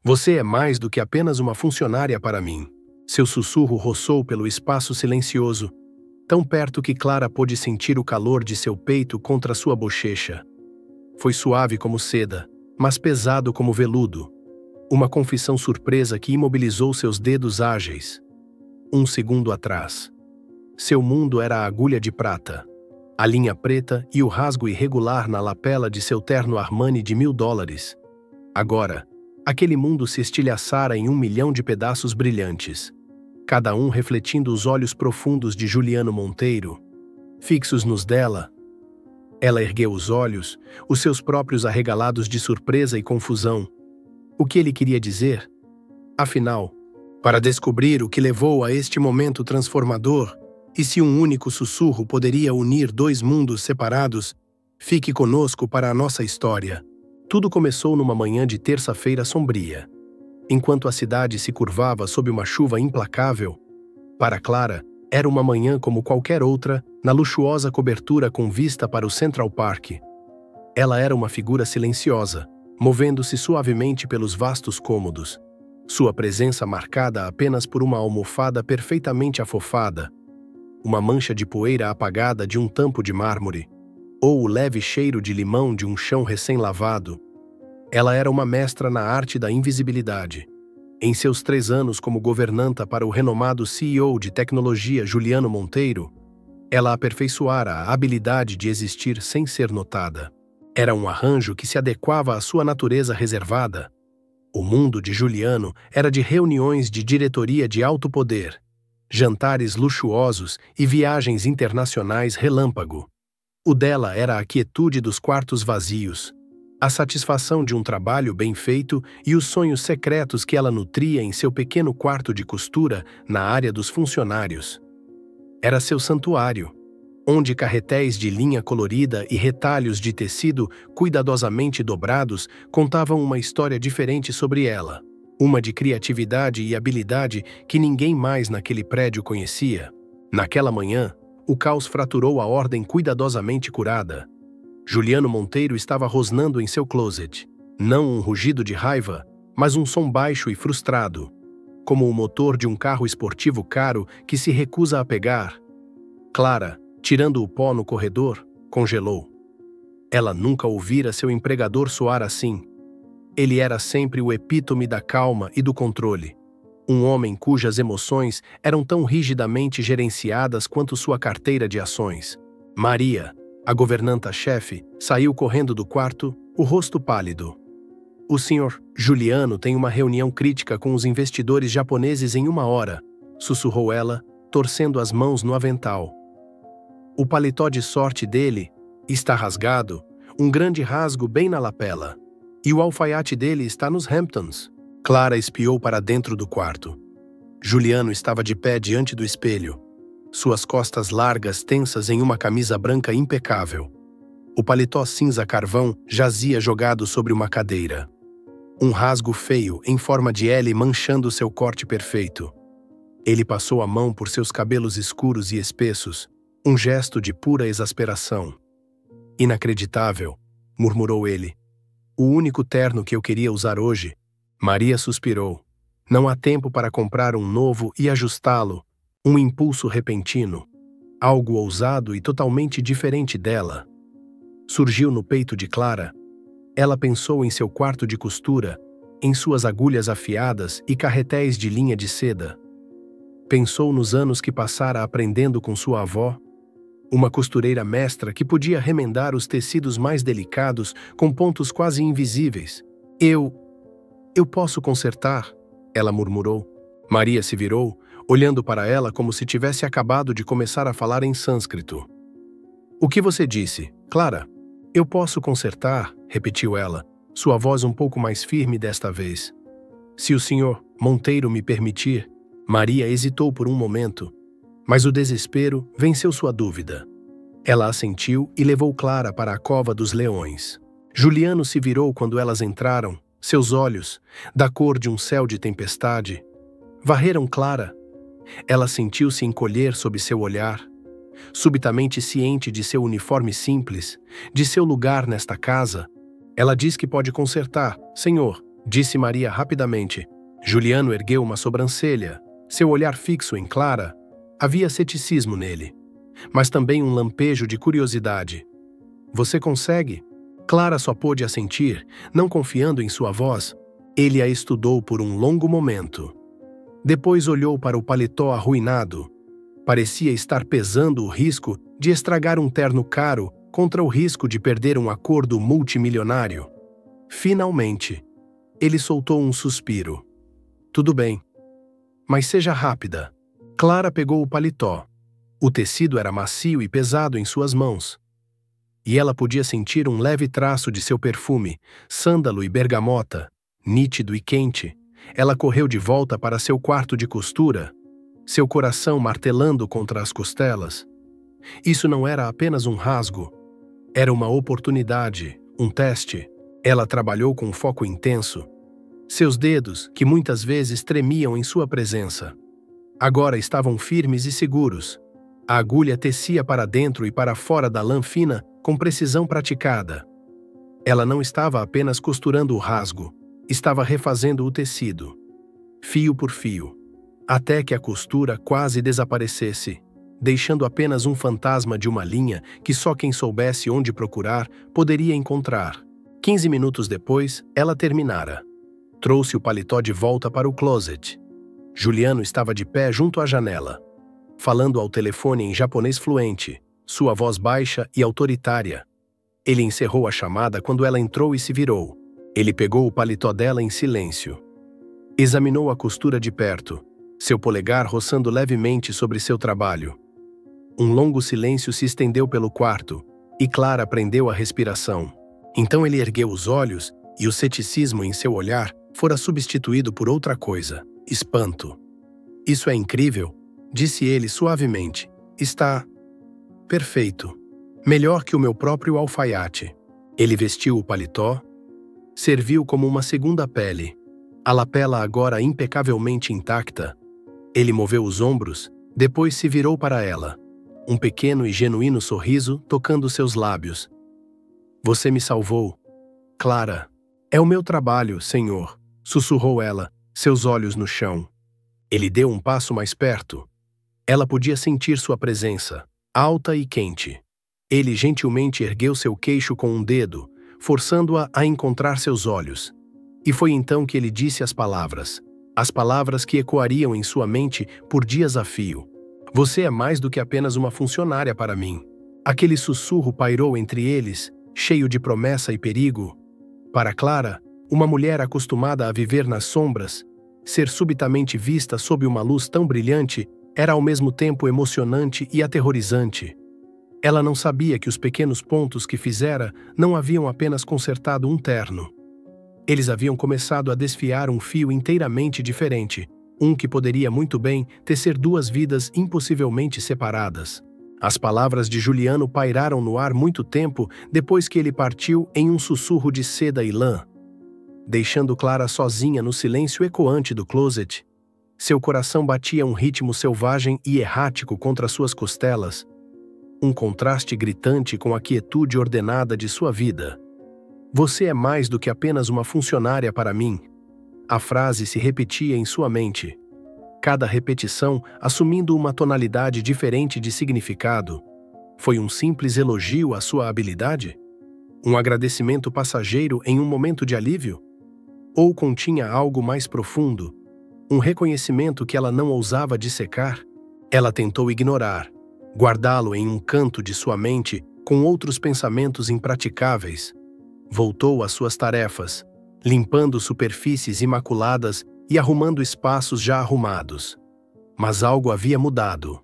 Você é mais do que apenas uma funcionária para mim. Seu sussurro roçou pelo espaço silencioso, tão perto que Clara pôde sentir o calor de seu peito contra sua bochecha. Foi suave como seda, mas pesado como veludo. Uma confissão surpresa que imobilizou seus dedos ágeis. Um segundo atrás. Seu mundo era a agulha de prata, a linha preta e o rasgo irregular na lapela de seu terno Armani de $1000. Agora, aquele mundo se estilhaçara em 1 milhão de pedaços brilhantes, cada um refletindo os olhos profundos de Juliano Monteiro, fixos nos dela. Ela ergueu os olhos, os seus próprios arregalados de surpresa e confusão. O que ele queria dizer? Afinal, para descobrir o que levou a este momento transformador, e se um único sussurro poderia unir dois mundos separados, fique conosco para a nossa história. Tudo começou numa manhã de terça-feira sombria. Enquanto a cidade se curvava sob uma chuva implacável, para Clara, era uma manhã como qualquer outra, na luxuosa cobertura com vista para o Central Park. Ela era uma figura silenciosa, movendo-se suavemente pelos vastos cômodos, sua presença marcada apenas por uma almofada perfeitamente afofada, uma mancha de poeira apagada de um tampo de mármore, ou o leve cheiro de limão de um chão recém-lavado. Ela era uma mestra na arte da invisibilidade. Em seus 3 anos como governanta para o renomado CEO de tecnologia Juliano Monteiro, ela aperfeiçoara a habilidade de existir sem ser notada. Era um arranjo que se adequava à sua natureza reservada. O mundo de Juliano era de reuniões de diretoria de alto poder, jantares luxuosos e viagens internacionais relâmpago. O dela era a quietude dos quartos vazios, a satisfação de um trabalho bem feito e os sonhos secretos que ela nutria em seu pequeno quarto de costura na área dos funcionários. Era seu santuário, onde carretéis de linha colorida e retalhos de tecido cuidadosamente dobrados contavam uma história diferente sobre ela. Uma de criatividade e habilidade que ninguém mais naquele prédio conhecia. Naquela manhã, o caos fraturou a ordem cuidadosamente curada. Juliano Monteiro estava rosnando em seu closet. Não um rugido de raiva, mas um som baixo e frustrado, como o motor de um carro esportivo caro que se recusa a pegar. Clara, tirando o pó no corredor, congelou. Ela nunca ouvira seu empregador soar assim. Ele era sempre o epítome da calma e do controle. Um homem cujas emoções eram tão rigidamente gerenciadas quanto sua carteira de ações. Maria, a governanta-chefe, saiu correndo do quarto, o rosto pálido. O Sr. Juliano tem uma reunião crítica com os investidores japoneses em 1 hora, sussurrou ela, torcendo as mãos no avental. O paletó de sorte dele está rasgado, um grande rasgo bem na lapela. E o alfaiate dele está nos Hamptons. Clara espiou para dentro do quarto. Juliano estava de pé diante do espelho, suas costas largas tensas em uma camisa branca impecável. O paletó cinza carvão jazia jogado sobre uma cadeira. Um rasgo feio em forma de L manchando seu corte perfeito. Ele passou a mão por seus cabelos escuros e espessos, um gesto de pura exasperação. Inacreditável, murmurou ele. O único terno que eu queria usar hoje. Maria suspirou. Não há tempo para comprar um novo e ajustá-lo. Um impulso repentino. Algo ousado e totalmente diferente dela. Surgiu no peito de Clara. Ela pensou em seu quarto de costura, em suas agulhas afiadas e carretéis de linha de seda. Pensou nos anos que passara aprendendo com sua avó, uma costureira mestra que podia remendar os tecidos mais delicados com pontos quase invisíveis. Eu posso consertar, ela murmurou. Maria se virou, olhando para ela como se tivesse acabado de começar a falar em sânscrito. O que você disse, Clara? Eu posso consertar, repetiu ela, sua voz um pouco mais firme desta vez. Se o Sr. Monteiro me permitir. Maria hesitou por um momento, mas o desespero venceu sua dúvida. Ela assentiu e levou Clara para a cova dos leões. Juliano se virou quando elas entraram, seus olhos, da cor de um céu de tempestade, varreram Clara. Ela sentiu-se encolher sob seu olhar, subitamente ciente de seu uniforme simples, de seu lugar nesta casa. Ela diz que pode consertar, senhor, disse Maria rapidamente. Juliano ergueu uma sobrancelha. Seu olhar fixo em Clara. Havia ceticismo nele, mas também um lampejo de curiosidade. Você consegue? Clara só pôde assentir, não confiando em sua voz. Ele a estudou por um longo momento. Depois olhou para o paletó arruinado. Parecia estar pesando o risco de estragar um terno caro contra o risco de perder um acordo multimilionário. Finalmente, ele soltou um suspiro. Tudo bem. Mas seja rápida. Clara pegou o paletó. O tecido era macio e pesado em suas mãos. E ela podia sentir um leve traço de seu perfume, sândalo e bergamota, nítido e quente. Ela correu de volta para seu quarto de costura, seu coração martelando contra as costelas. Isso não era apenas um rasgo. Era uma oportunidade, um teste. Ela trabalhou com foco intenso. Seus dedos, que muitas vezes tremiam em sua presença, agora estavam firmes e seguros. A agulha tecia para dentro e para fora da lã fina com precisão praticada. Ela não estava apenas costurando o rasgo, estava refazendo o tecido, fio por fio, até que a costura quase desaparecesse, deixando apenas um fantasma de uma linha que só quem soubesse onde procurar poderia encontrar. 15 minutos depois, ela terminara. Trouxe o paletó de volta para o closet. Juliano estava de pé junto à janela, falando ao telefone em japonês fluente, sua voz baixa e autoritária. Ele encerrou a chamada quando ela entrou e se virou. Ele pegou o paletó dela em silêncio. Examinou a costura de perto, seu polegar roçando levemente sobre seu trabalho. Um longo silêncio se estendeu pelo quarto, e Clara prendeu a respiração. Então ele ergueu os olhos, e o ceticismo em seu olhar fora substituído por outra coisa: espanto. Isso é incrível, disse ele suavemente. Está perfeito. Melhor que o meu próprio alfaiate. Ele vestiu o paletó. Serviu como uma segunda pele. A lapela agora impecavelmente intacta. Ele moveu os ombros, depois se virou para ela. Um pequeno e genuíno sorriso tocando seus lábios. Você me salvou, Clara. É o meu trabalho, senhor, sussurrou ela, seus olhos no chão. Ele deu um passo mais perto. Ela podia sentir sua presença, alta e quente. Ele gentilmente ergueu seu queixo com um dedo, forçando-a a encontrar seus olhos. E foi então que ele disse as palavras que ecoariam em sua mente por dias a fio. Você é mais do que apenas uma funcionária para mim. Aquele sussurro pairou entre eles, cheio de promessa e perigo. Para Clara, uma mulher acostumada a viver nas sombras, ser subitamente vista sob uma luz tão brilhante era ao mesmo tempo emocionante e aterrorizante. Ela não sabia que os pequenos pontos que fizera não haviam apenas consertado um terno. Eles haviam começado a desfiar um fio inteiramente diferente, um que poderia muito bem tecer duas vidas impossivelmente separadas. As palavras de Juliano pairaram no ar muito tempo depois que ele partiu em um sussurro de seda e lã, deixando Clara sozinha no silêncio ecoante do closet. Seu coração batia um ritmo selvagem e errático contra suas costelas, um contraste gritante com a quietude ordenada de sua vida. Você é mais do que apenas uma funcionária para mim. A frase se repetia em sua mente, cada repetição assumindo uma tonalidade diferente de significado. Foi um simples elogio à sua habilidade? Um agradecimento passageiro em um momento de alívio? Ou continha algo mais profundo, um reconhecimento que ela não ousava dissecar? Ela tentou ignorar, guardá-lo em um canto de sua mente com outros pensamentos impraticáveis. Voltou às suas tarefas, limpando superfícies imaculadas e arrumando espaços já arrumados. Mas algo havia mudado.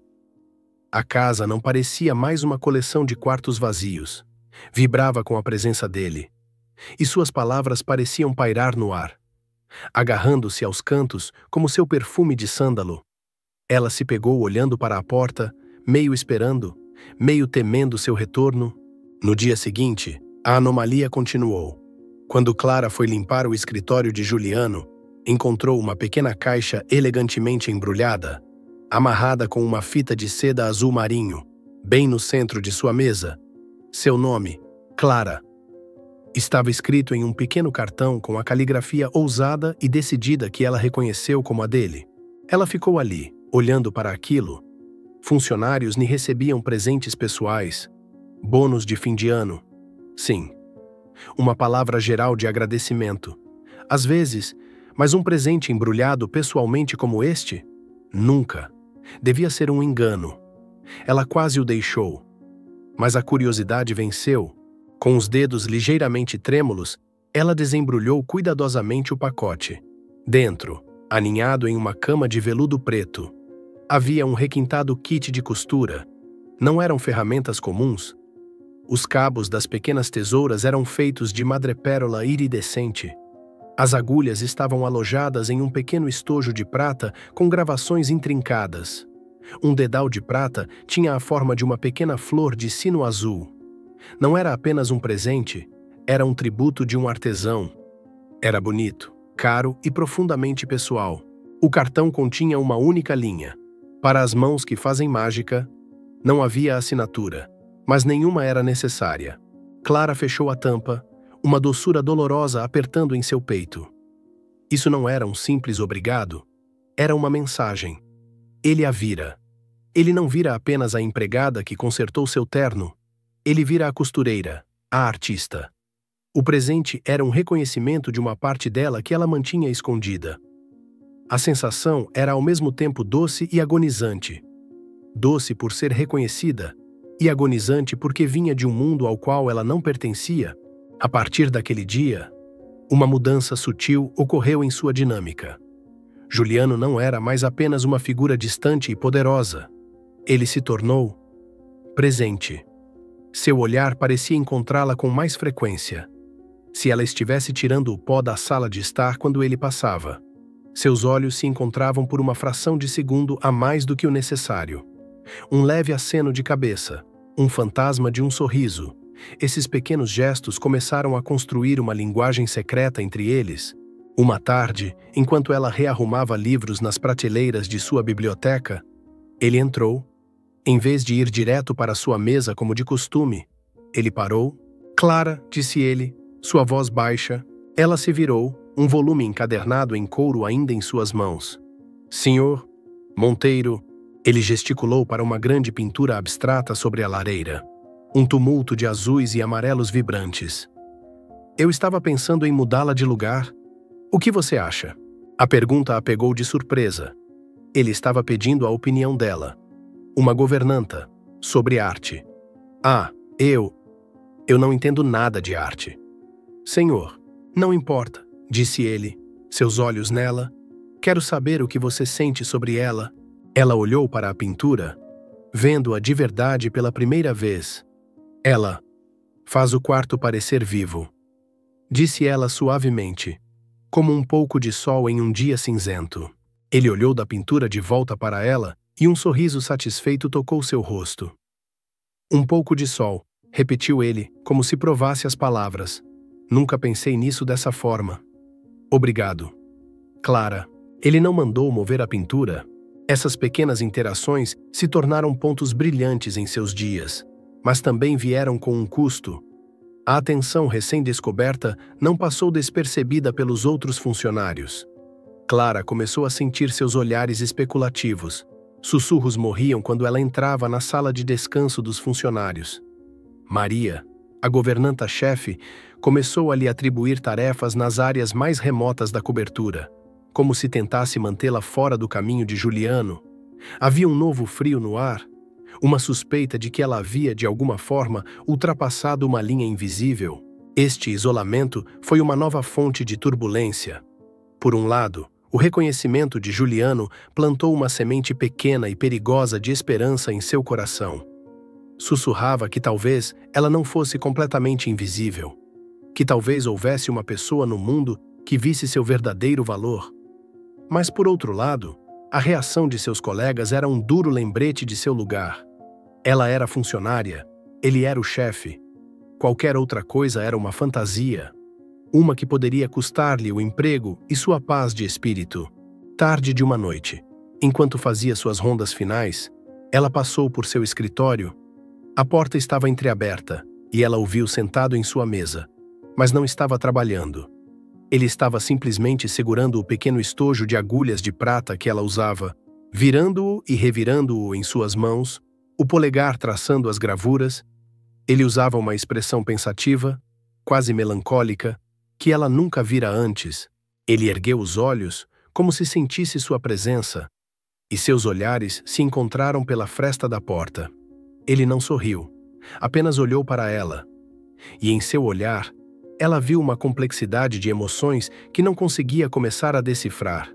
A casa não parecia mais uma coleção de quartos vazios. Vibrava com a presença dele. E suas palavras pareciam pairar no ar, agarrando-se aos cantos como seu perfume de sândalo. Ela se pegou olhando para a porta, meio esperando, meio temendo seu retorno. No dia seguinte, a anomalia continuou. Quando Clara foi limpar o escritório de Juliano, encontrou uma pequena caixa elegantemente embrulhada, amarrada com uma fita de seda azul marinho, bem no centro de sua mesa. Seu nome, Clara. Estava escrito em um pequeno cartão com a caligrafia ousada e decidida que ela reconheceu como a dele. Ela ficou ali, olhando para aquilo. Funcionários lhe recebiam presentes pessoais, bônus de fim de ano. Sim, uma palavra geral de agradecimento. Às vezes, mas um presente embrulhado pessoalmente como este? Nunca. Devia ser um engano. Ela quase o deixou. Mas a curiosidade venceu. Com os dedos ligeiramente trêmulos, ela desembrulhou cuidadosamente o pacote. Dentro, aninhado em uma cama de veludo preto, havia um requintado kit de costura. Não eram ferramentas comuns. Os cabos das pequenas tesouras eram feitos de madrepérola iridescente. As agulhas estavam alojadas em um pequeno estojo de prata com gravações intrincadas. Um dedal de prata tinha a forma de uma pequena flor de sino azul. Não era apenas um presente, era um tributo de um artesão. Era bonito, caro e profundamente pessoal. O cartão continha uma única linha. Para as mãos que fazem mágica, não havia assinatura, mas nenhuma era necessária. Clara fechou a tampa, uma doçura dolorosa apertando em seu peito. Isso não era um simples obrigado, era uma mensagem. Ele a vira. Ele não vira apenas a empregada que consertou seu terno. Ele vira a costureira, a artista. O presente era um reconhecimento de uma parte dela que ela mantinha escondida. A sensação era ao mesmo tempo doce e agonizante. Doce por ser reconhecida, e agonizante porque vinha de um mundo ao qual ela não pertencia. A partir daquele dia, uma mudança sutil ocorreu em sua dinâmica. Juliano não era mais apenas uma figura distante e poderosa. Ele se tornou presente. Seu olhar parecia encontrá-la com mais frequência. Se ela estivesse tirando o pó da sala de estar quando ele passava, seus olhos se encontravam por uma fração de segundo a mais do que o necessário. Um leve aceno de cabeça, um fantasma de um sorriso. Esses pequenos gestos começaram a construir uma linguagem secreta entre eles. Uma tarde, enquanto ela rearrumava livros nas prateleiras de sua biblioteca, ele entrou. Em vez de ir direto para sua mesa como de costume, ele parou. Clara, disse ele, sua voz baixa. Ela se virou, um volume encadernado em couro ainda em suas mãos. Senhor Monteiro, ele gesticulou para uma grande pintura abstrata sobre a lareira. Um tumulto de azuis e amarelos vibrantes. Eu estava pensando em mudá-la de lugar. O que você acha? A pergunta a pegou de surpresa. Ele estava pedindo a opinião dela. Uma governanta, sobre arte. Ah, eu não entendo nada de arte. Senhor, não importa, disse ele, seus olhos nela. Quero saber o que você sente sobre ela. Ela olhou para a pintura, vendo-a de verdade pela primeira vez. Ela faz o quarto parecer vivo, disse ela suavemente, como um pouco de sol em um dia cinzento. Ele olhou da pintura de volta para ela e um sorriso satisfeito tocou seu rosto. Um pouco de sol, repetiu ele, como se provasse as palavras. Nunca pensei nisso dessa forma. Obrigado. Clara, ele não mandou mover a pintura. Essas pequenas interações se tornaram pontos brilhantes em seus dias, mas também vieram com um custo. A atenção recém-descoberta não passou despercebida pelos outros funcionários. Clara começou a sentir seus olhares especulativos. Sussurros morriam quando ela entrava na sala de descanso dos funcionários. Maria, a governanta-chefe, começou a lhe atribuir tarefas nas áreas mais remotas da cobertura, como se tentasse mantê-la fora do caminho de Juliano. Havia um novo frio no ar, uma suspeita de que ela havia, de alguma forma, ultrapassado uma linha invisível. Este isolamento foi uma nova fonte de turbulência. Por um lado, o reconhecimento de Juliano plantou uma semente pequena e perigosa de esperança em seu coração. Sussurrava que talvez ela não fosse completamente invisível, que talvez houvesse uma pessoa no mundo que visse seu verdadeiro valor. Mas, por outro lado, a reação de seus colegas era um duro lembrete de seu lugar. Ela era funcionária, ele era o chefe. Qualquer outra coisa era uma fantasia. Uma que poderia custar-lhe o emprego e sua paz de espírito. Tarde de uma noite, enquanto fazia suas rondas finais, ela passou por seu escritório. A porta estava entreaberta e ela o viu sentado em sua mesa, mas não estava trabalhando. Ele estava simplesmente segurando o pequeno estojo de agulhas de prata que ela usava, virando-o e revirando-o em suas mãos, o polegar traçando as gravuras. Ele usava uma expressão pensativa, quase melancólica, que ela nunca vira antes. Ele ergueu os olhos, como se sentisse sua presença, e seus olhares se encontraram pela fresta da porta. Ele não sorriu, apenas olhou para ela. E em seu olhar, ela viu uma complexidade de emoções que não conseguia começar a decifrar.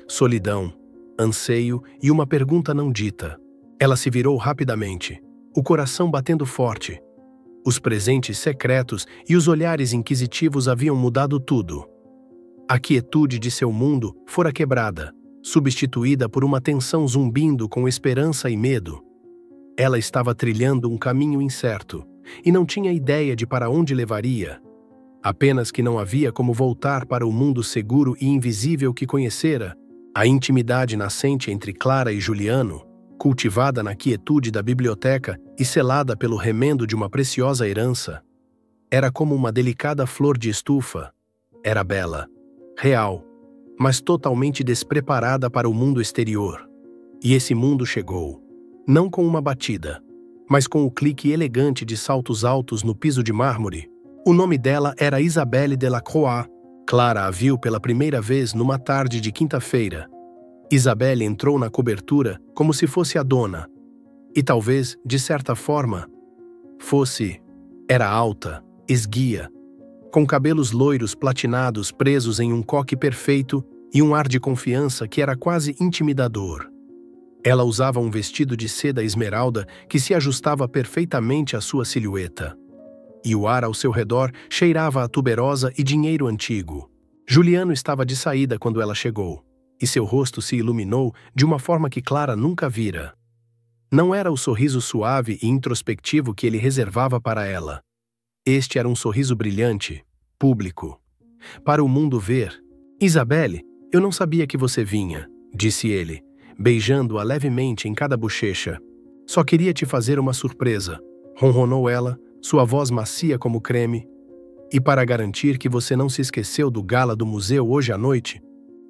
Solidão, anseio e uma pergunta não dita. Ela se virou rapidamente, o coração batendo forte. Os presentes secretos e os olhares inquisitivos haviam mudado tudo. A quietude de seu mundo fora quebrada, substituída por uma tensão zumbindo com esperança e medo. Ela estava trilhando um caminho incerto, e não tinha ideia de para onde levaria. Apenas que não havia como voltar para o mundo seguro e invisível que conhecera. A intimidade nascente entre Clara e Juliano, cultivada na quietude da biblioteca e selada pelo remendo de uma preciosa herança, era como uma delicada flor de estufa. Era bela, real, mas totalmente despreparada para o mundo exterior. E esse mundo chegou, não com uma batida, mas com o clique elegante de saltos altos no piso de mármore. O nome dela era Isabelle Delacroix. Clara a viu pela primeira vez numa tarde de quinta-feira. Isabelle entrou na cobertura como se fosse a dona. E talvez, de certa forma, era alta, esguia, com cabelos loiros platinados presos em um coque perfeito e um ar de confiança que era quase intimidador. Ela usava um vestido de seda esmeralda que se ajustava perfeitamente à sua silhueta. E o ar ao seu redor cheirava a tuberosa e dinheiro antigo. Juliano estava de saída quando ela chegou, e seu rosto se iluminou de uma forma que Clara nunca vira. Não era o sorriso suave e introspectivo que ele reservava para ela. Este era um sorriso brilhante, público, para o mundo ver. "Isabelle, eu não sabia que você vinha", disse ele, beijando-a levemente em cada bochecha. "Só queria te fazer uma surpresa", ronronou ela, sua voz macia como creme. "E para garantir que você não se esqueceu do gala do museu hoje à noite."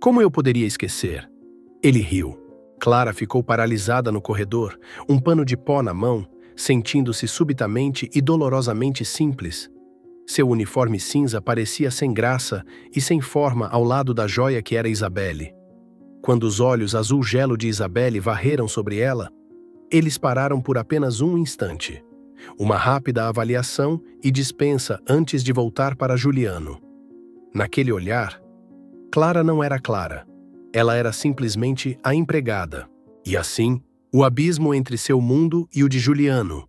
"Como eu poderia esquecer?" Ele riu. Clara ficou paralisada no corredor, um pano de pó na mão, sentindo-se subitamente e dolorosamente simples. Seu uniforme cinza parecia sem graça e sem forma ao lado da joia que era Isabelle. Quando os olhos azul gelo de Isabelle varreram sobre ela, eles pararam por apenas um instante. Uma rápida avaliação e dispensa antes de voltar para Juliano. Naquele olhar, Clara não era Clara. Ela era simplesmente a empregada. E assim, o abismo entre seu mundo e o de Juliano,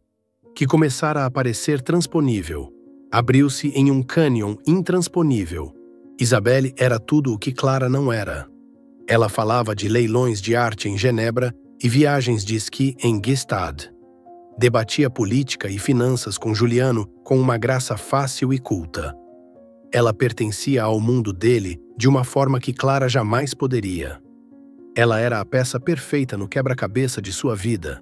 que começara a parecer transponível, abriu-se em um cânion intransponível. Isabelle era tudo o que Clara não era. Ela falava de leilões de arte em Genebra e viagens de esqui em Gstaad. Debatia política e finanças com Juliano com uma graça fácil e culta. Ela pertencia ao mundo dele de uma forma que Clara jamais poderia. Ela era a peça perfeita no quebra-cabeça de sua vida,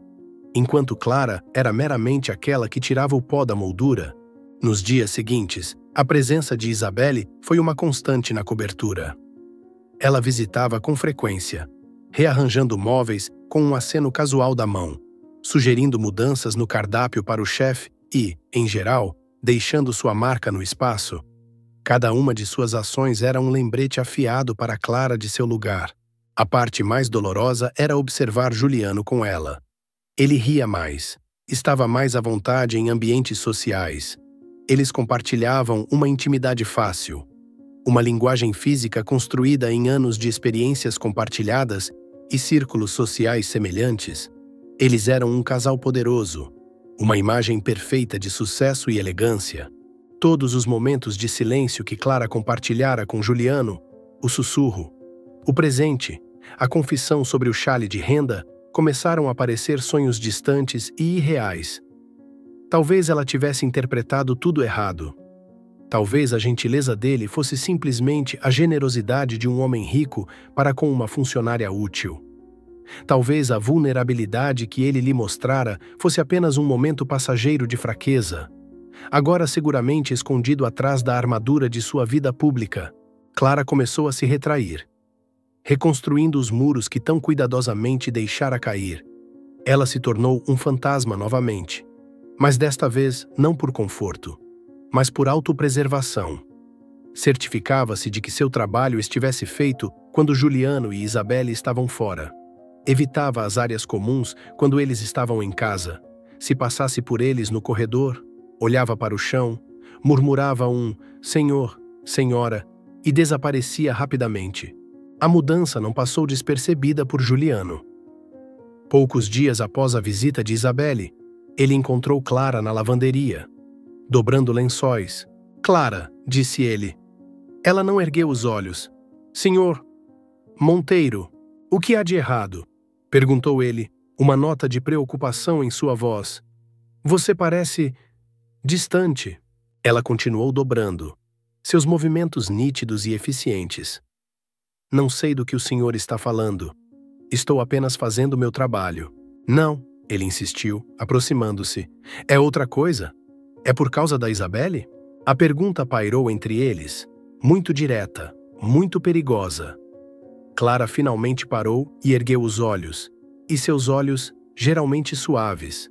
enquanto Clara era meramente aquela que tirava o pó da moldura. Nos dias seguintes, a presença de Isabelle foi uma constante na cobertura. Ela visitava com frequência, rearranjando móveis com um aceno casual da mão, sugerindo mudanças no cardápio para o chefe e, em geral, deixando sua marca no espaço. Cada uma de suas ações era um lembrete afiado para Clara de seu lugar. A parte mais dolorosa era observar Juliano com ela. Ele ria mais, estava mais à vontade em ambientes sociais. Eles compartilhavam uma intimidade fácil, uma linguagem física construída em anos de experiências compartilhadas e círculos sociais semelhantes. Eles eram um casal poderoso, uma imagem perfeita de sucesso e elegância. Todos os momentos de silêncio que Clara compartilhara com Juliano, o sussurro, o presente, a confissão sobre o chale de renda, começaram a parecer sonhos distantes e irreais. Talvez ela tivesse interpretado tudo errado. Talvez a gentileza dele fosse simplesmente a generosidade de um homem rico para com uma funcionária útil. Talvez a vulnerabilidade que ele lhe mostrara fosse apenas um momento passageiro de fraqueza. agora seguramente escondido atrás da armadura de sua vida pública, Clara começou a se retrair, reconstruindo os muros que tão cuidadosamente deixara cair. Ela se tornou um fantasma novamente, mas desta vez não por conforto, mas por autopreservação. Certificava-se de que seu trabalho estivesse feito quando Juliano e Isabelle estavam fora. Evitava as áreas comuns quando eles estavam em casa. Se passasse por eles no corredor, olhava para o chão, murmurava um "Senhor, Senhora" e desaparecia rapidamente. A mudança não passou despercebida por Juliano. Poucos dias após a visita de Isabelle, ele encontrou Clara na lavanderia, dobrando lençóis. "Clara", disse ele. Ela não ergueu os olhos. "Senhor Monteiro, o que há de errado?", perguntou ele, uma nota de preocupação em sua voz. "Você parece distante." Ela continuou dobrando, seus movimentos nítidos e eficientes. "Não sei do que o senhor está falando. Estou apenas fazendo meu trabalho." "Não", ele insistiu, aproximando-se. "É outra coisa? É por causa da Isabelle?" A pergunta pairou entre eles, muito direta, muito perigosa. Clara finalmente parou e ergueu os olhos, e seus olhos, geralmente suaves,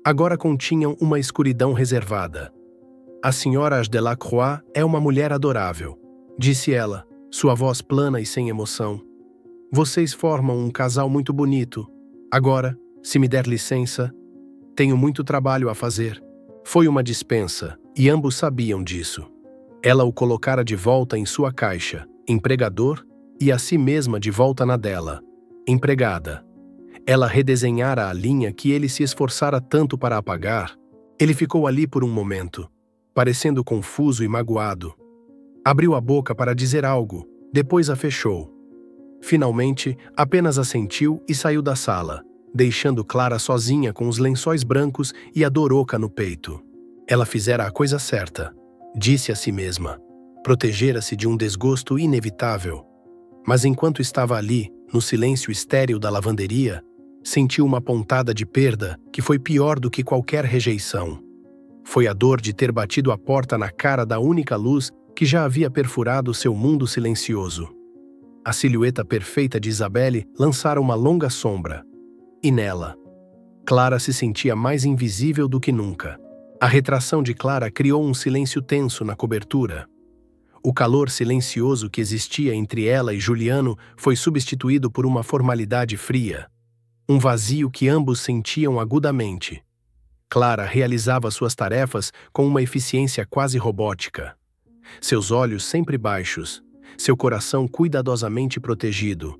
agora continham uma escuridão reservada. "A senhora Delacroix é uma mulher adorável", disse ela, sua voz plana e sem emoção. "Vocês formam um casal muito bonito. Agora, se me der licença, tenho muito trabalho a fazer." Foi uma dispensa, e ambos sabiam disso. Ela o colocara de volta em sua caixa, empregador, e a si mesma de volta na dela, empregada. Ela redesenhara a linha que ele se esforçara tanto para apagar. Ele ficou ali por um momento, parecendo confuso e magoado. Abriu a boca para dizer algo, depois a fechou. Finalmente, apenas assentiu e saiu da sala, deixando Clara sozinha com os lençóis brancos e a dor oca no peito. Ela fizera a coisa certa, disse a si mesma. Protegera-se de um desgosto inevitável. Mas enquanto estava ali, no silêncio estéril da lavanderia, sentiu uma pontada de perda que foi pior do que qualquer rejeição. Foi a dor de ter batido a porta na cara da única luz que já havia perfurado seu mundo silencioso. A silhueta perfeita de Isabelle lançara uma longa sombra. E nela, Clara se sentia mais invisível do que nunca. A retração de Clara criou um silêncio tenso na cobertura. O calor silencioso que existia entre ela e Juliano foi substituído por uma formalidade fria. Um vazio que ambos sentiam agudamente. Clara realizava suas tarefas com uma eficiência quase robótica. Seus olhos sempre baixos, seu coração cuidadosamente protegido.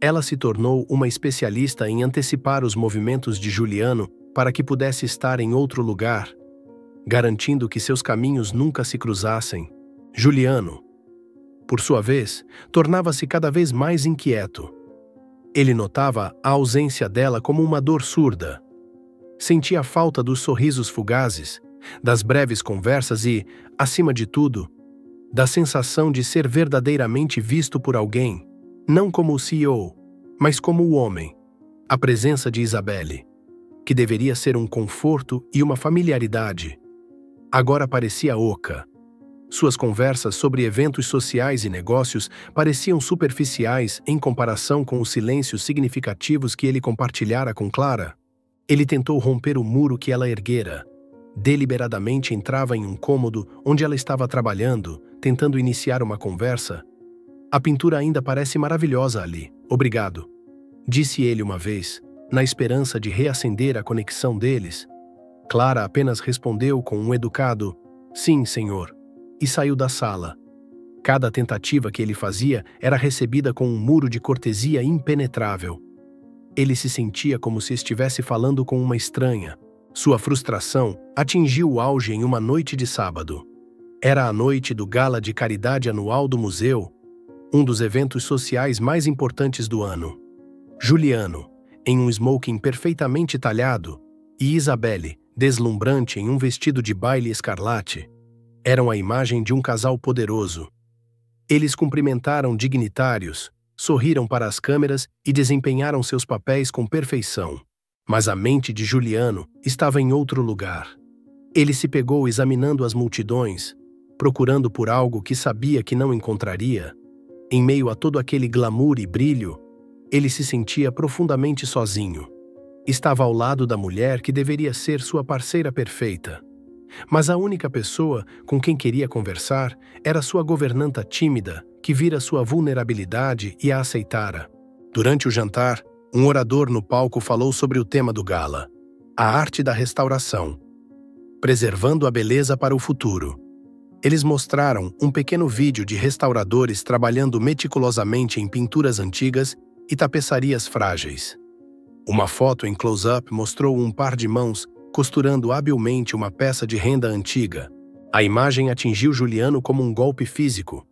Ela se tornou uma especialista em antecipar os movimentos de Juliano para que pudesse estar em outro lugar, garantindo que seus caminhos nunca se cruzassem. Juliano, por sua vez, tornava-se cada vez mais inquieto. Ele notava a ausência dela como uma dor surda. Sentia a falta dos sorrisos fugazes, das breves conversas e, acima de tudo, da sensação de ser verdadeiramente visto por alguém, não como o CEO, mas como o homem. A presença de Isabelle, que deveria ser um conforto e uma familiaridade, agora parecia oca. Suas conversas sobre eventos sociais e negócios pareciam superficiais em comparação com os silêncios significativos que ele compartilhara com Clara. Ele tentou romper o muro que ela erguera. Deliberadamente entrava em um cômodo onde ela estava trabalhando, tentando iniciar uma conversa. "A pintura ainda parece maravilhosa ali, obrigado", disse ele uma vez, na esperança de reacender a conexão deles. Clara apenas respondeu com um educado "Sim, senhor", e saiu da sala. Cada tentativa que ele fazia era recebida com um muro de cortesia impenetrável. Ele se sentia como se estivesse falando com uma estranha. Sua frustração atingiu o auge em uma noite de sábado. Era a noite do gala de caridade anual do museu, um dos eventos sociais mais importantes do ano. Juliano, em um smoking perfeitamente talhado, e Isabelle, deslumbrante em um vestido de baile escarlate, eram a imagem de um casal poderoso. Eles cumprimentaram dignitários, sorriram para as câmeras e desempenharam seus papéis com perfeição. Mas a mente de Juliano estava em outro lugar. Ele se pegou examinando as multidões, procurando por algo que sabia que não encontraria. Em meio a todo aquele glamour e brilho, ele se sentia profundamente sozinho. Estava ao lado da mulher que deveria ser sua parceira perfeita. Mas a única pessoa com quem queria conversar era sua governanta tímida, que vira sua vulnerabilidade e a aceitara. Durante o jantar, um orador no palco falou sobre o tema do gala: a arte da restauração, preservando a beleza para o futuro. Eles mostraram um pequeno vídeo de restauradores trabalhando meticulosamente em pinturas antigas e tapeçarias frágeis. Uma foto em close-up mostrou um par de mãos costurando habilmente uma peça de renda antiga. A imagem atingiu Juliano como um golpe físico.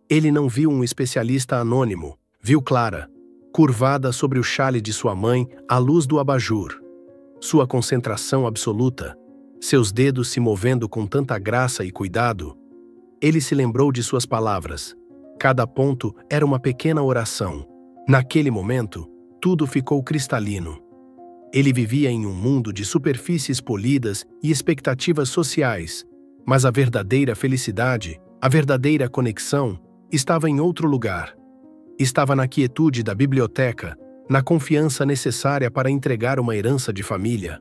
Ele não viu um especialista anônimo, viu Clara, curvada sobre o xale de sua mãe à luz do abajur. Sua concentração absoluta, seus dedos se movendo com tanta graça e cuidado. Ele se lembrou de suas palavras. Cada ponto era uma pequena oração. Naquele momento, tudo ficou cristalino. Ele vivia em um mundo de superfícies polidas e expectativas sociais, mas a verdadeira felicidade, a verdadeira conexão, estava em outro lugar. Estava na quietude da biblioteca, na confiança necessária para entregar uma herança de família,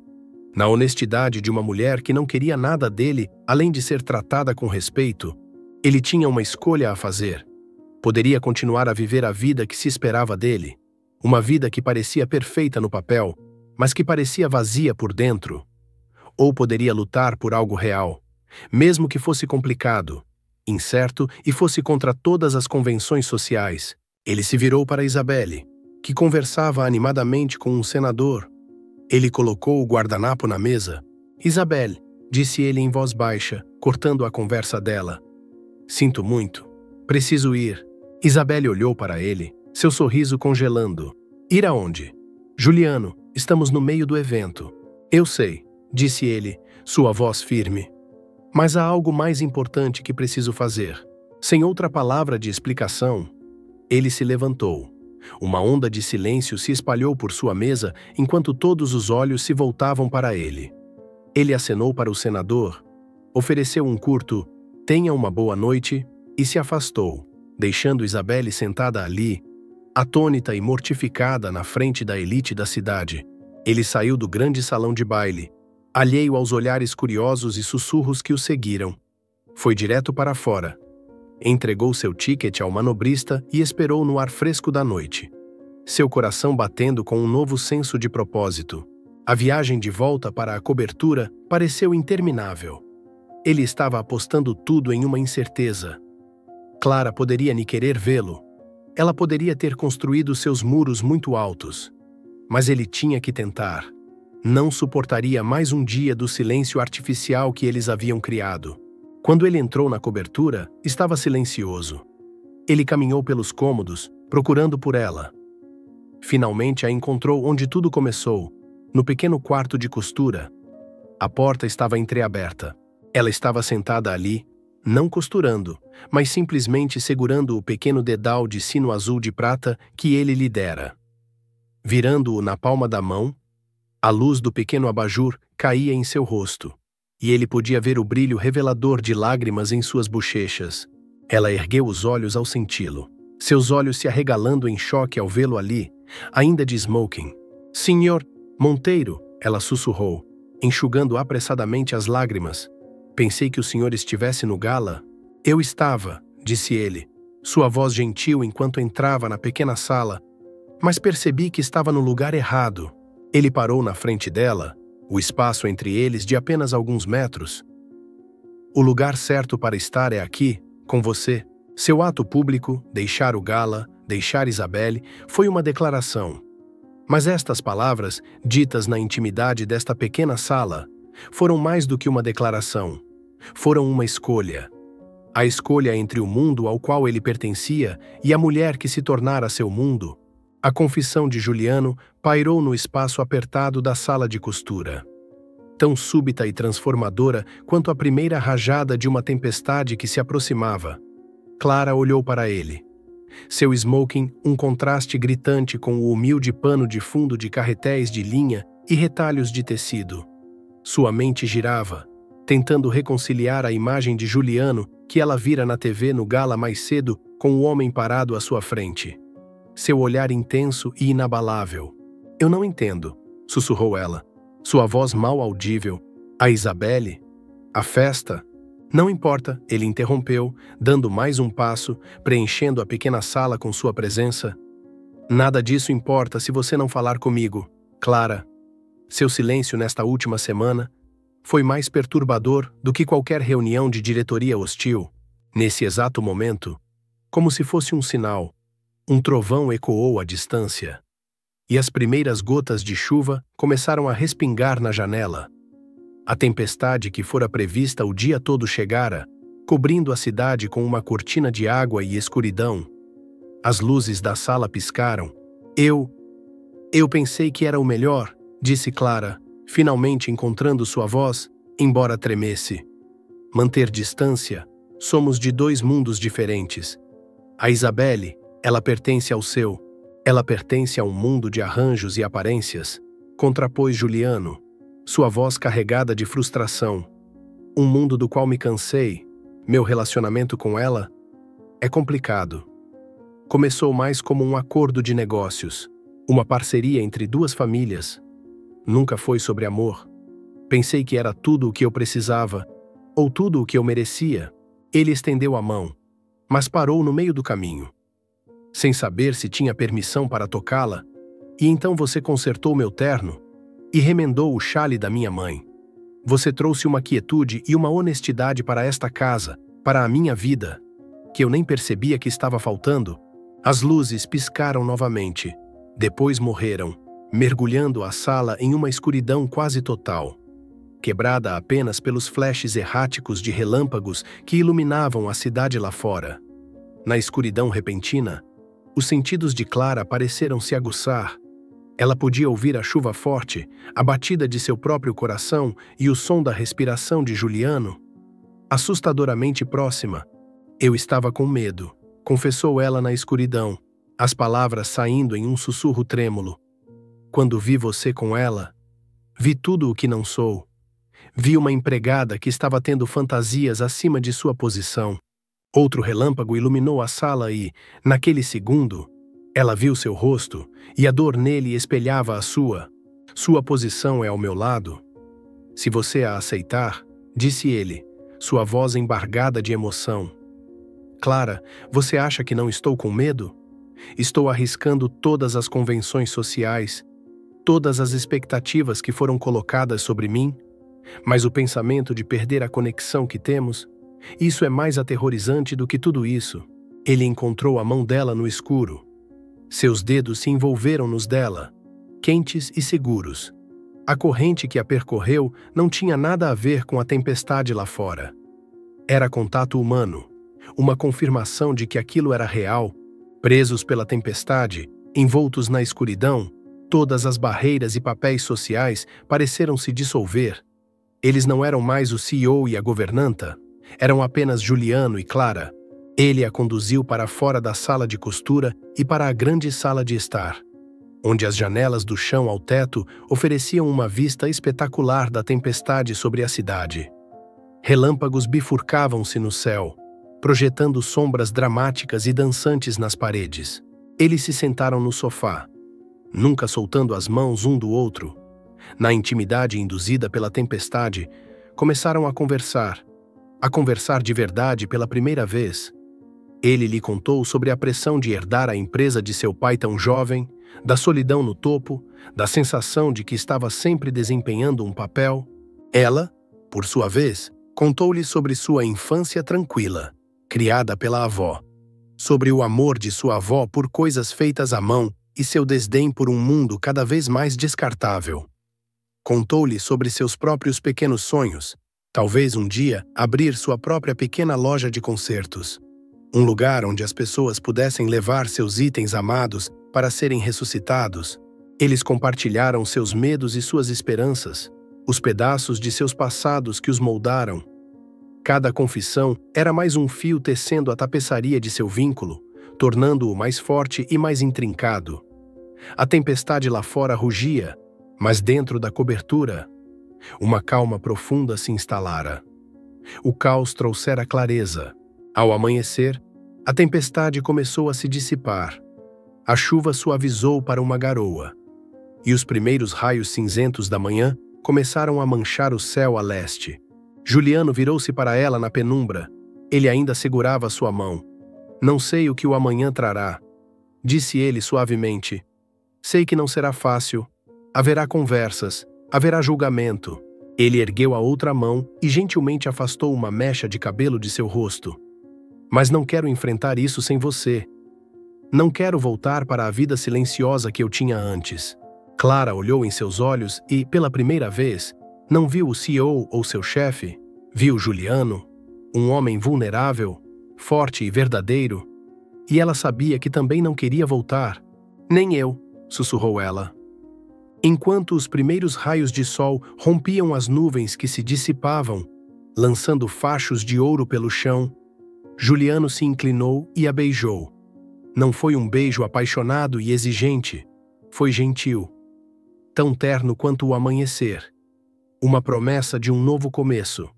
na honestidade de uma mulher que não queria nada dele além de ser tratada com respeito. Ele tinha uma escolha a fazer. Poderia continuar a viver a vida que se esperava dele, uma vida que parecia perfeita no papel, mas que parecia vazia por dentro. Ou poderia lutar por algo real, mesmo que fosse complicado, incerto e fosse contra todas as convenções sociais. Ele se virou para Isabelle, que conversava animadamente com um senador. Ele colocou o guardanapo na mesa. Isabelle, disse ele em voz baixa, cortando a conversa dela. Sinto muito. Preciso ir. Isabelle olhou para ele, seu sorriso congelando. Ir aonde? Juliano, estamos no meio do evento. Eu sei, disse ele, sua voz firme. Mas há algo mais importante que preciso fazer. Sem outra palavra de explicação, ele se levantou. Uma onda de silêncio se espalhou por sua mesa enquanto todos os olhos se voltavam para ele. Ele acenou para o senador, ofereceu um curto "tenha uma boa noite" e se afastou, deixando Isabelle sentada ali, atônita e mortificada na frente da elite da cidade. Ele saiu do grande salão de baile, alheio aos olhares curiosos e sussurros que o seguiram. Foi direto para fora. Entregou seu ticket ao manobrista e esperou no ar fresco da noite. Seu coração batendo com um novo senso de propósito. A viagem de volta para a cobertura pareceu interminável. Ele estava apostando tudo em uma incerteza. Clara poderia nem querer vê-lo. Ela poderia ter construído seus muros muito altos. Mas ele tinha que tentar. Não suportaria mais um dia do silêncio artificial que eles haviam criado. Quando ele entrou na cobertura, estava silencioso. Ele caminhou pelos cômodos, procurando por ela. Finalmente a encontrou onde tudo começou, no pequeno quarto de costura. A porta estava entreaberta. Ela estava sentada ali, não costurando, mas simplesmente segurando o pequeno dedal de sino azul de prata que ele lhe dera. Virando-o na palma da mão, a luz do pequeno abajur caía em seu rosto, e ele podia ver o brilho revelador de lágrimas em suas bochechas. Ela ergueu os olhos ao senti-lo, seus olhos se arregalando em choque ao vê-lo ali, ainda de smoking. "Senhor Monteiro", ela sussurrou, enxugando apressadamente as lágrimas. "Pensei que o senhor estivesse no gala." "Eu estava", disse ele, sua voz gentil enquanto entrava na pequena sala, "mas percebi que estava no lugar errado." Ele parou na frente dela, o espaço entre eles de apenas alguns metros. "O lugar certo para estar é aqui, com você." Seu ato público, deixar o gala, deixar Isabelle, foi uma declaração. Mas estas palavras, ditas na intimidade desta pequena sala, foram mais do que uma declaração. Foram uma escolha. A escolha entre o mundo ao qual ele pertencia e a mulher que se tornara seu mundo. A confissão de Juliano pairou no espaço apertado da sala de costura. Tão súbita e transformadora quanto a primeira rajada de uma tempestade que se aproximava. Clara olhou para ele. Seu smoking, um contraste gritante com o humilde pano de fundo de carretéis de linha e retalhos de tecido. Sua mente girava, tentando reconciliar a imagem de Juliano que ela vira na TV no gala mais cedo com o homem parado à sua frente. Seu olhar intenso e inabalável. Eu não entendo, sussurrou ela. Sua voz mal audível. A Isabelle? A festa? Não importa, ele interrompeu, dando mais um passo, preenchendo a pequena sala com sua presença. Nada disso importa se você não falar comigo, Clara. Seu silêncio nesta última semana foi mais perturbador do que qualquer reunião de diretoria hostil. Nesse exato momento, como se fosse um sinal, um trovão ecoou à distância. E as primeiras gotas de chuva começaram a respingar na janela. A tempestade que fora prevista o dia todo chegara, cobrindo a cidade com uma cortina de água e escuridão. As luzes da sala piscaram. Eu pensei que era o melhor, disse Clara, finalmente encontrando sua voz, embora tremesse. Manter distância, somos de dois mundos diferentes. A Isabelle, ela pertence ao seu. Ela pertence a um mundo de arranjos e aparências, contrapôs Juliano, sua voz carregada de frustração. Um mundo do qual me cansei. Meu relacionamento com ela é complicado. Começou mais como um acordo de negócios, uma parceria entre duas famílias. Nunca foi sobre amor. Pensei que era tudo o que eu precisava, ou tudo o que eu merecia. Ele estendeu a mão, mas parou no meio do caminho. Sem saber se tinha permissão para tocá-la, e então você consertou meu terno e remendou o xale da minha mãe. Você trouxe uma quietude e uma honestidade para esta casa, para a minha vida, que eu nem percebia que estava faltando. As luzes piscaram novamente, depois morreram, mergulhando a sala em uma escuridão quase total, quebrada apenas pelos flashes erráticos de relâmpagos que iluminavam a cidade lá fora. Na escuridão repentina, os sentidos de Clara pareceram se aguçar. Ela podia ouvir a chuva forte, a batida de seu próprio coração e o som da respiração de Juliano, assustadoramente próxima. Eu estava com medo, confessou ela na escuridão, as palavras saindo em um sussurro trêmulo. Quando vi você com ela, vi tudo o que não sou. Vi uma empregada que estava tendo fantasias acima de sua posição. Outro relâmpago iluminou a sala e, naquele segundo, ela viu seu rosto e a dor nele espelhava a sua. Sua posição é ao meu lado. Se você a aceitar, disse ele, sua voz embargada de emoção. Clara, você acha que não estou com medo? Estou arriscando todas as convenções sociais, todas as expectativas que foram colocadas sobre mim, mas o pensamento de perder a conexão que temos, isso é mais aterrorizante do que tudo isso. Ele encontrou a mão dela no escuro. Seus dedos se envolveram nos dela, quentes e seguros. A corrente que a percorreu não tinha nada a ver com a tempestade lá fora. Era contato humano, uma confirmação de que aquilo era real. Presos pela tempestade, envoltos na escuridão, todas as barreiras e papéis sociais pareceram se dissolver. Eles não eram mais o CEO e a governanta, eram apenas Juliano e Clara. Ele a conduziu para fora da sala de costura e para a grande sala de estar, onde as janelas do chão ao teto ofereciam uma vista espetacular da tempestade sobre a cidade. Relâmpagos bifurcavam-se no céu, projetando sombras dramáticas e dançantes nas paredes. Eles se sentaram no sofá, nunca soltando as mãos um do outro. Na intimidade induzida pela tempestade, começaram a conversar de verdade pela primeira vez. Ele lhe contou sobre a pressão de herdar a empresa de seu pai tão jovem, da solidão no topo, da sensação de que estava sempre desempenhando um papel. Ela, por sua vez, contou-lhe sobre sua infância tranquila, criada pela avó, sobre o amor de sua avó por coisas feitas à mão e seu desdém por um mundo cada vez mais descartável. Contou-lhe sobre seus próprios pequenos sonhos, talvez um dia abrir sua própria pequena loja de concertos, um lugar onde as pessoas pudessem levar seus itens amados para serem ressuscitados. Eles compartilharam seus medos e suas esperanças, os pedaços de seus passados que os moldaram. Cada confissão era mais um fio tecendo a tapeçaria de seu vínculo, tornando-o mais forte e mais intrincado. A tempestade lá fora rugia, mas dentro da cobertura, Uma calma profunda se instalara. O caos trouxera clareza. Ao amanhecer, a tempestade começou a se dissipar. A chuva suavizou para uma garoa. E os primeiros raios cinzentos da manhã começaram a manchar o céu a leste. Juliano virou-se para ela na penumbra. Ele ainda segurava sua mão. Não sei o que o amanhã trará, disse ele suavemente. Sei que não será fácil. Haverá conversas, haverá julgamento. Ele ergueu a outra mão e gentilmente afastou uma mecha de cabelo de seu rosto. Mas não quero enfrentar isso sem você. Não quero voltar para a vida silenciosa que eu tinha antes. Clara olhou em seus olhos e, pela primeira vez, não viu o CEO ou seu chefe, viu Juliano, um homem vulnerável, forte e verdadeiro, e ela sabia que também não queria voltar. Nem eu, sussurrou ela. Enquanto os primeiros raios de sol rompiam as nuvens que se dissipavam, lançando fachos de ouro pelo chão, Juliano se inclinou e a beijou. Não foi um beijo apaixonado e exigente, foi gentil, tão terno quanto o amanhecer, uma promessa de um novo começo.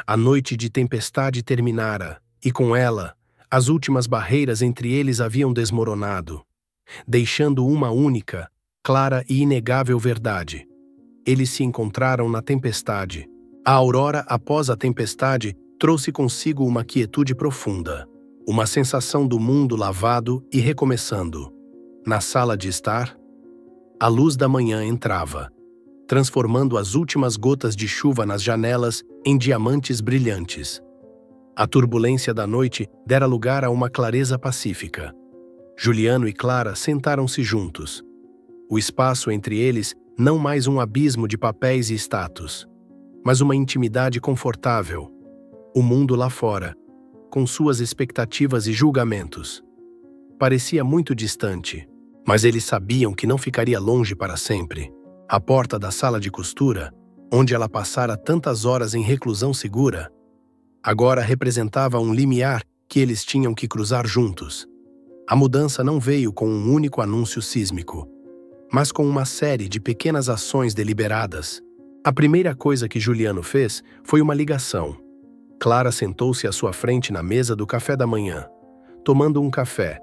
A noite de tempestade terminara, e com ela, as últimas barreiras entre eles haviam desmoronado, deixando uma única, clara e inegável verdade. Eles se encontraram na tempestade. A aurora após a tempestade trouxe consigo uma quietude profunda, uma sensação do mundo lavado e recomeçando. Na sala de estar, a luz da manhã entrava, transformando as últimas gotas de chuva nas janelas em diamantes brilhantes. A turbulência da noite dera lugar a uma clareza pacífica. Juliano e Clara sentaram-se juntos. O espaço entre eles não mais um abismo de papéis e status, mas uma intimidade confortável. O mundo lá fora, com suas expectativas e julgamentos, parecia muito distante, mas eles sabiam que não ficaria longe para sempre. A porta da sala de costura, onde ela passara tantas horas em reclusão segura, agora representava um limiar que eles tinham que cruzar juntos. A mudança não veio com um único anúncio sísmico, mas com uma série de pequenas ações deliberadas. A primeira coisa que Juliano fez foi uma ligação. Clara sentou-se à sua frente na mesa do café da manhã, tomando um café.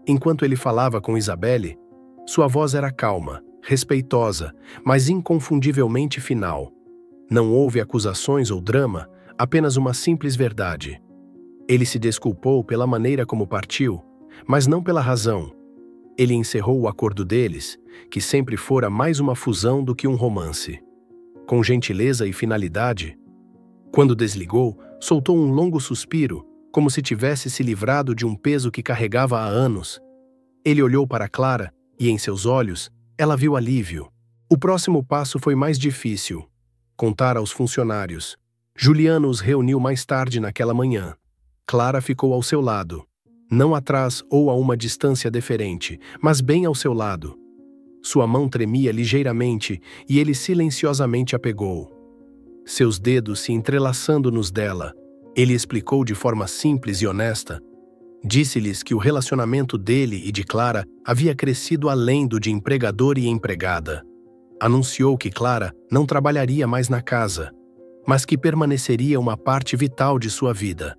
Enquanto ele falava com Isabelle, sua voz era calma, respeitosa, mas inconfundivelmente final. Não houve acusações ou drama, apenas uma simples verdade. Ele se desculpou pela maneira como partiu, mas não pela razão. Ele encerrou o acordo deles, que sempre fora mais uma fusão do que um romance. Com gentileza e finalidade. Quando desligou, soltou um longo suspiro, como se tivesse se livrado de um peso que carregava há anos. Ele olhou para Clara, e em seus olhos, ela viu alívio. O próximo passo foi mais difícil. Contar aos funcionários. Juliano os reuniu mais tarde naquela manhã. Clara ficou ao seu lado. Não atrás ou a uma distância deferente, mas bem ao seu lado. Sua mão tremia ligeiramente e ele silenciosamente a pegou. Seus dedos se entrelaçando nos dela, ele explicou de forma simples e honesta. Disse-lhes que o relacionamento dele e de Clara havia crescido além do de empregador e empregada. Anunciou que Clara não trabalharia mais na casa, mas que permaneceria uma parte vital de sua vida.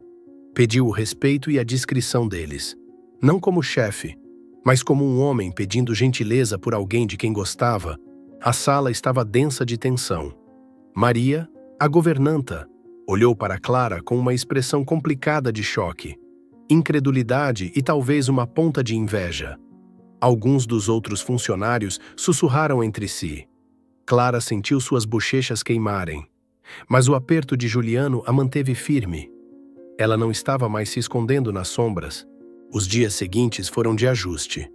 Pediu o respeito e a discrição deles, não como chefe, mas como um homem pedindo gentileza por alguém de quem gostava. A sala estava densa de tensão. Maria, a governanta, olhou para Clara com uma expressão complicada de choque, incredulidade e talvez uma ponta de inveja. Alguns dos outros funcionários sussurraram entre si. Clara sentiu suas bochechas queimarem, mas o aperto de Juliano a manteve firme. Ela não estava mais se escondendo nas sombras. Os dias seguintes foram de ajuste.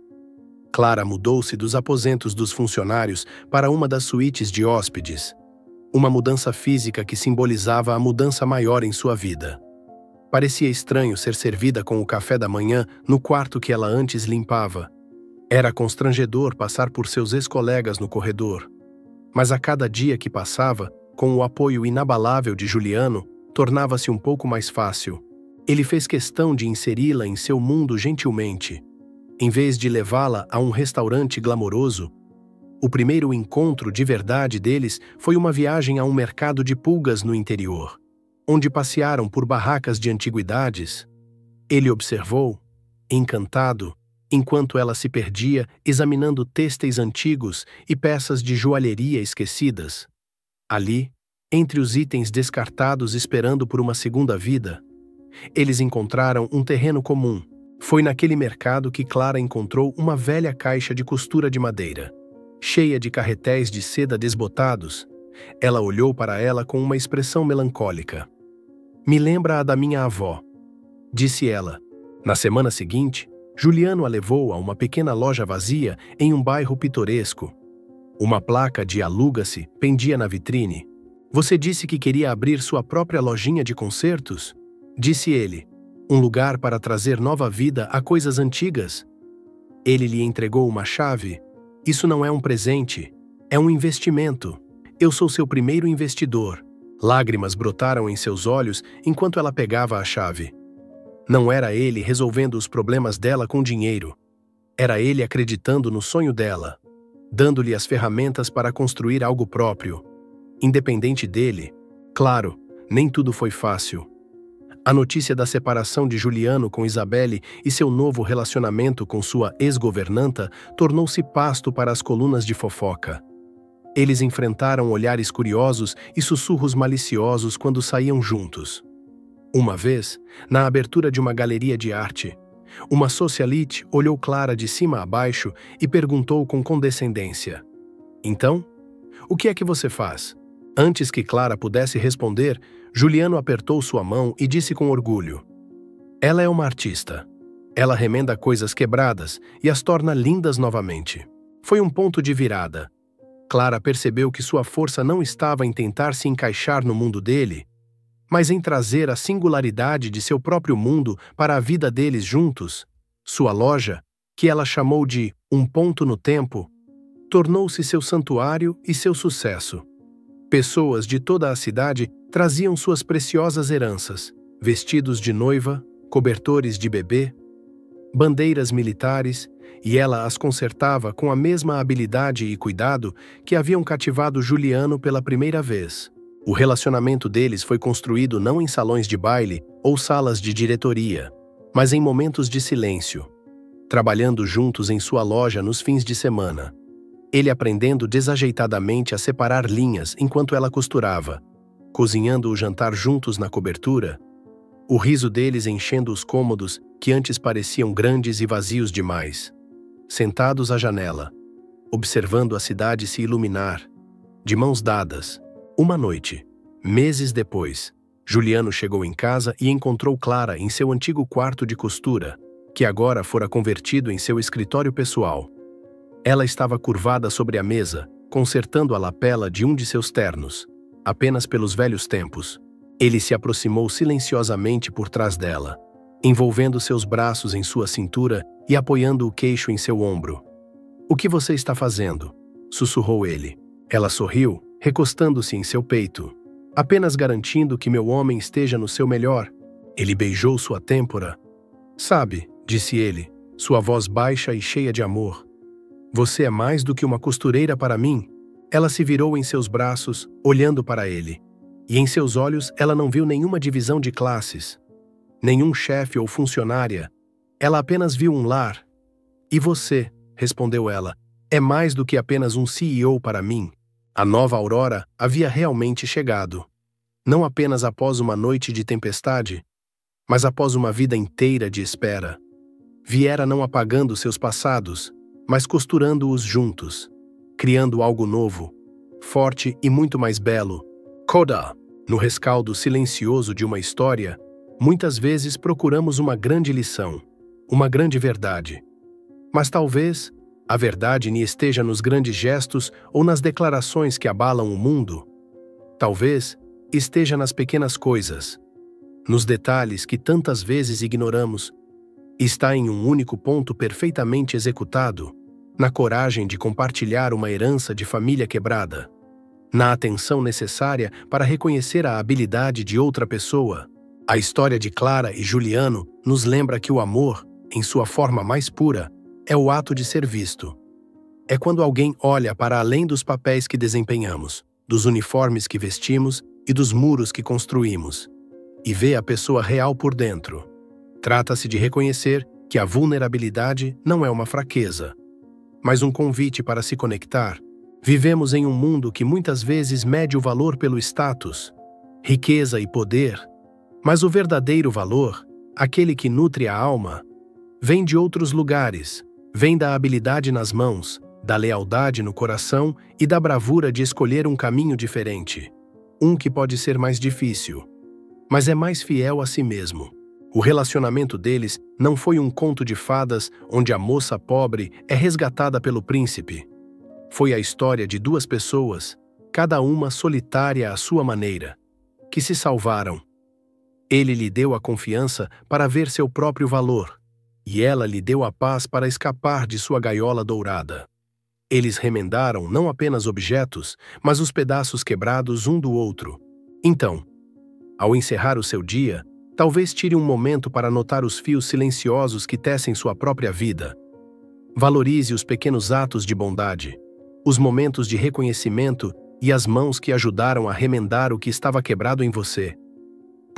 Clara mudou-se dos aposentos dos funcionários para uma das suítes de hóspedes. Uma mudança física que simbolizava a mudança maior em sua vida. Parecia estranho ser servida com o café da manhã no quarto que ela antes limpava. Era constrangedor passar por seus ex-colegas no corredor. Mas a cada dia que passava, com o apoio inabalável de Juliano, tornava-se um pouco mais fácil. Ele fez questão de inseri-la em seu mundo gentilmente. Em vez de levá-la a um restaurante glamouroso, O primeiro encontro de verdade deles foi uma viagem a um mercado de pulgas no interior, onde passearam por barracas de antiguidades. Ele observou, encantado, enquanto ela se perdia examinando têxteis antigos e peças de joalheria esquecidas. Ali, entre os itens descartados esperando por uma segunda vida, eles encontraram um terreno comum. Foi naquele mercado que Clara encontrou uma velha caixa de costura de madeira, cheia de carretéis de seda desbotados. Ela olhou para ela com uma expressão melancólica. "Me lembra a da minha avó", disse ela. Na semana seguinte, Juliano a levou a uma pequena loja vazia em um bairro pitoresco. Uma placa de "aluga-se" pendia na vitrine. "Você disse que queria abrir sua própria lojinha de concertos?", disse ele. "Um lugar para trazer nova vida a coisas antigas." Ele lhe entregou uma chave. "Isso não é um presente, é um investimento. Eu sou seu primeiro investidor." Lágrimas brotaram em seus olhos enquanto ela pegava a chave. Não era ele resolvendo os problemas dela com dinheiro. Era ele acreditando no sonho dela, dando-lhe as ferramentas para construir algo próprio. Independente dele, claro, nem tudo foi fácil. A notícia da separação de Juliano com Isabelle e seu novo relacionamento com sua ex-governanta tornou-se pasto para as colunas de fofoca. Eles enfrentaram olhares curiosos e sussurros maliciosos quando saíam juntos. Uma vez, na abertura de uma galeria de arte, uma socialite olhou Clara de cima a baixo e perguntou com condescendência: "Então, o que é que você faz?" Antes que Clara pudesse responder, Juliano apertou sua mão e disse com orgulho: "Ela é uma artista. Ela remenda coisas quebradas e as torna lindas novamente." Foi um ponto de virada. Clara percebeu que sua força não estava em tentar se encaixar no mundo dele, mas em trazer a singularidade de seu próprio mundo para a vida deles juntos. Sua loja, que ela chamou de "um ponto no tempo", tornou-se seu santuário e seu sucesso. Pessoas de toda a cidade traziam suas preciosas heranças, vestidos de noiva, cobertores de bebê, bandeiras militares, e ela as consertava com a mesma habilidade e cuidado que haviam cativado Juliano pela primeira vez. O relacionamento deles foi construído não em salões de baile ou salas de diretoria, mas em momentos de silêncio, trabalhando juntos em sua loja nos fins de semana. Ele aprendendo desajeitadamente a separar linhas enquanto ela costurava, cozinhando o jantar juntos na cobertura, o riso deles enchendo os cômodos que antes pareciam grandes e vazios demais. Sentados à janela, observando a cidade se iluminar, de mãos dadas. Uma noite, meses depois, Juliano chegou em casa e encontrou Clara em seu antigo quarto de costura, que agora fora convertido em seu escritório pessoal. Ela estava curvada sobre a mesa, consertando a lapela de um de seus ternos, apenas pelos velhos tempos. Ele se aproximou silenciosamente por trás dela, envolvendo seus braços em sua cintura e apoiando o queixo em seu ombro. "O que você está fazendo?", sussurrou ele. Ela sorriu, recostando-se em seu peito. "Apenas garantindo que meu homem esteja no seu melhor." Ele beijou sua têmpora. "Sabe", disse ele, sua voz baixa e cheia de amor, "você é mais do que uma costureira para mim." Ela se virou em seus braços, olhando para ele. E em seus olhos ela não viu nenhuma divisão de classes, nenhum chefe ou funcionária. Ela apenas viu um lar. "E você", respondeu ela, "é mais do que apenas um CEO para mim." A nova aurora havia realmente chegado. Não apenas após uma noite de tempestade, mas após uma vida inteira de espera. Viera não apagando seus passados, mas costurando-os juntos, criando algo novo, forte e muito mais belo. Coda. No rescaldo silencioso de uma história, muitas vezes procuramos uma grande lição, uma grande verdade. Mas talvez a verdade nem esteja nos grandes gestos ou nas declarações que abalam o mundo. Talvez esteja nas pequenas coisas, nos detalhes que tantas vezes ignoramos. Está em um único ponto perfeitamente executado, na coragem de compartilhar uma herança de família quebrada, na atenção necessária para reconhecer a habilidade de outra pessoa. A história de Clara e Juliano nos lembra que o amor, em sua forma mais pura, é o ato de ser visto. É quando alguém olha para além dos papéis que desempenhamos, dos uniformes que vestimos e dos muros que construímos, e vê a pessoa real por dentro. Trata-se de reconhecer que a vulnerabilidade não é uma fraqueza, mas um convite para se conectar. Vivemos em um mundo que muitas vezes mede o valor pelo status, riqueza e poder, mas o verdadeiro valor, aquele que nutre a alma, vem de outros lugares, vem da habilidade nas mãos, da lealdade no coração e da bravura de escolher um caminho diferente. Um que pode ser mais difícil, mas é mais fiel a si mesmo. O relacionamento deles não foi um conto de fadas onde a moça pobre é resgatada pelo príncipe. Foi a história de duas pessoas, cada uma solitária à sua maneira, que se salvaram. Ele lhe deu a confiança para ver seu próprio valor, e ela lhe deu a paz para escapar de sua gaiola dourada. Eles remendaram não apenas objetos, mas os pedaços quebrados um do outro. Então, ao encerrar o seu dia, talvez tire um momento para notar os fios silenciosos que tecem sua própria vida. Valorize os pequenos atos de bondade, os momentos de reconhecimento e as mãos que ajudaram a remendar o que estava quebrado em você.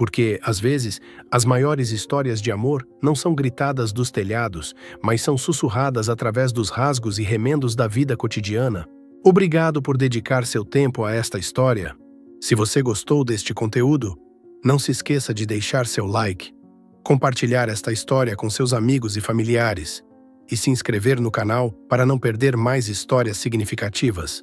Porque, às vezes, as maiores histórias de amor não são gritadas dos telhados, mas são sussurradas através dos rasgos e remendos da vida cotidiana. Obrigado por dedicar seu tempo a esta história. Se você gostou deste conteúdo, não se esqueça de deixar seu like, compartilhar esta história com seus amigos e familiares e se inscrever no canal para não perder mais histórias significativas.